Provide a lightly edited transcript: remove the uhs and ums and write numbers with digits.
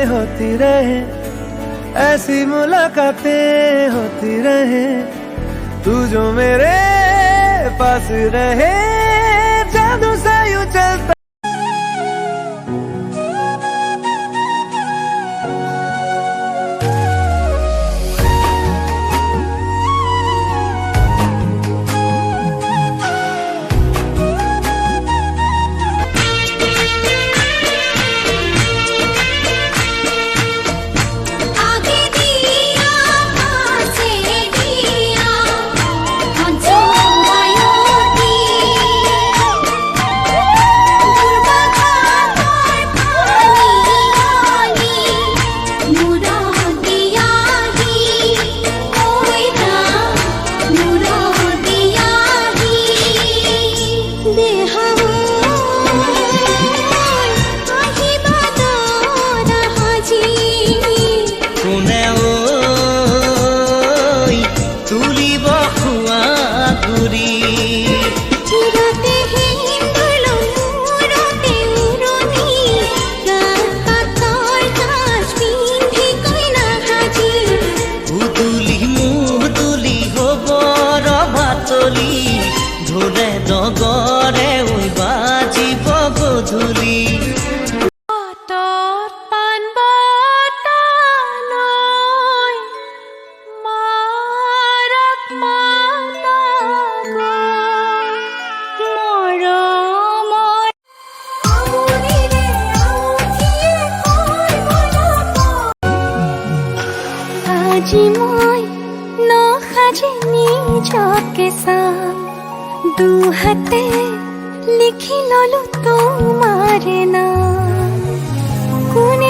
होती रहे, ऐसी मुलाकातें होती रहे, तू जो मेरे पास रहे, जादू सा यूं चलता। ধরে নগরে ওই বাজিব গধূলি আজি মই নসাজে নিজকে চাম, দুহাতে লিখি ললো তোমাৰ নাম। কোনে